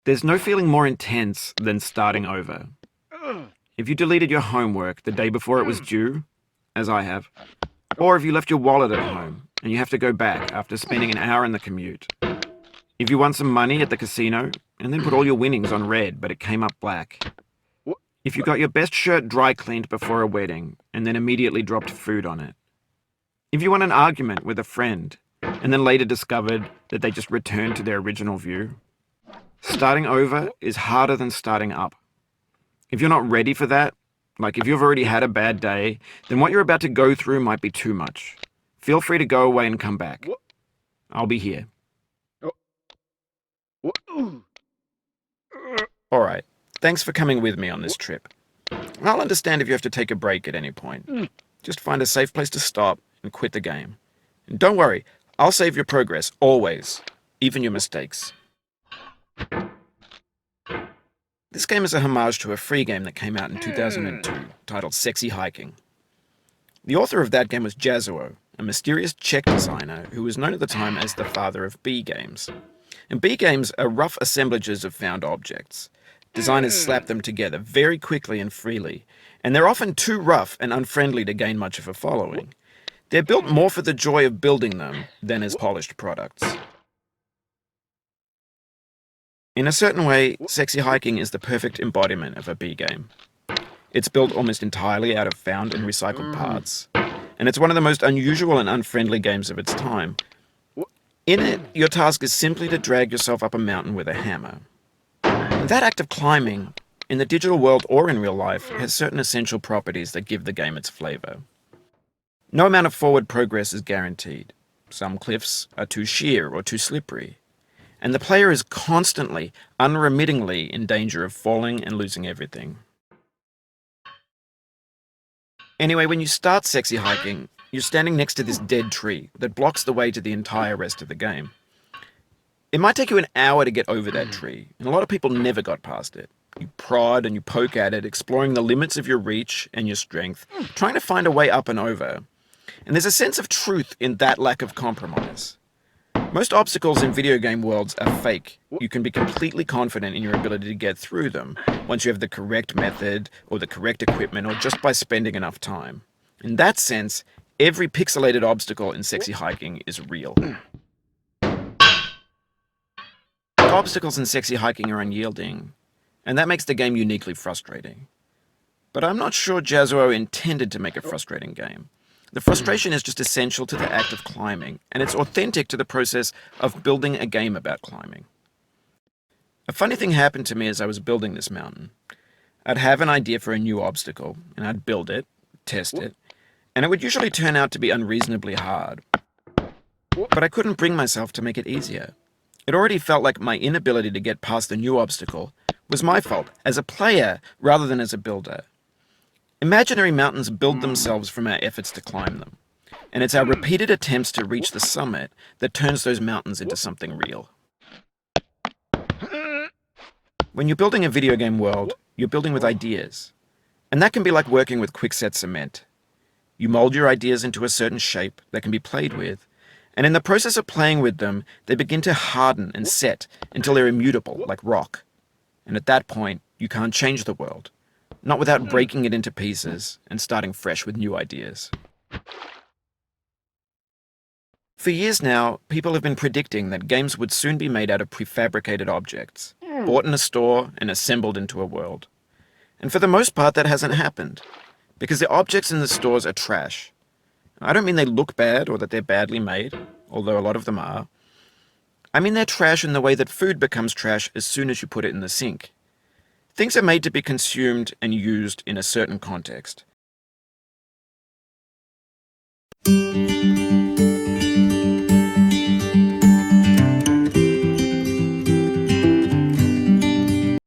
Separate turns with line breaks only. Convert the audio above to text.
There's no feeling more intense than starting over. If you deleted your homework the day before it was due, as I have, or if you left your wallet at home and you have to go back after spending an hour in the commute. If you won some money at the casino and then put all your winnings on red but it came up black. If you got your best shirt dry cleaned before a wedding and then immediately dropped food on it. If you won an argument with a friend and then later discovered that they just returned to their original view. Starting over is harder than starting up. If you're not ready for that, like if you've already had a bad day, then what you're about to go through might be too much. Feel free to go away and come back. I'll be here. Alright, thanks for coming with me on this trip. I'll understand if you have to take a break at any point. Just find a safe place to stop and quit the game. And don't worry, I'll save your progress, always. Even your mistakes. This game is a homage to a free game that came out in 2002, titled Sexy Hiking. The author of that game was Jazzuo, a mysterious Czech designer who was known at the time as the father of B games. And B games are rough assemblages of found objects. Designers slap them together very quickly and freely, and they're often too rough and unfriendly to gain much of a following. They're built more for the joy of building them than as polished products. In a certain way, Sexy Hiking is the perfect embodiment of a B game. It's built almost entirely out of found and recycled parts, and it's one of the most unusual and unfriendly games of its time. In it, your task is simply to drag yourself up a mountain with a hammer. And that act of climbing, in the digital world or in real life, has certain essential properties that give the game its flavor. No amount of forward progress is guaranteed. Some cliffs are too sheer or too slippery. And the player is constantly, unremittingly in danger of falling and losing everything. Anyway, when you start Sexy Hiking, you're standing next to this dead tree that blocks the way to the entire rest of the game. It might take you an hour to get over that tree, and a lot of people never got past it. You prod and you poke at it, exploring the limits of your reach and your strength, trying to find a way up and over. And there's a sense of truth in that lack of compromise. Most obstacles in video game worlds are fake. You can be completely confident in your ability to get through them once you have the correct method or the correct equipment or just by spending enough time. In that sense, every pixelated obstacle in Sexy Hiking is real. The obstacles in Sexy Hiking are unyielding, and that makes the game uniquely frustrating. But I'm not sure Jazzuo intended to make a frustrating game. The frustration is just essential to the act of climbing, and it's authentic to the process of building a game about climbing. A funny thing happened to me as I was building this mountain. I'd have an idea for a new obstacle, and I'd build it, test it, and it would usually turn out to be unreasonably hard. But I couldn't bring myself to make it easier. It already felt like my inability to get past the new obstacle was my fault, as a player rather than as a builder. Imaginary mountains build themselves from our efforts to climb them, and it's our repeated attempts to reach the summit that turns those mountains into something real. When you're building a video game world, you're building with ideas, and that can be like working with quickset cement. You mold your ideas into a certain shape that can be played with, and in the process of playing with them, they begin to harden and set until they're immutable, like rock. And at that point, you can't change the world. Not without breaking it into pieces and starting fresh with new ideas. For years now, people have been predicting that games would soon be made out of prefabricated objects, bought in a store and assembled into a world. And for the most part, that hasn't happened, because the objects in the stores are trash. I don't mean they look bad or that they're badly made. although a lot of them are. I mean they're trash in the way that food becomes trash as soon as you put it in the sink. Things are made to be consumed and used in a certain context.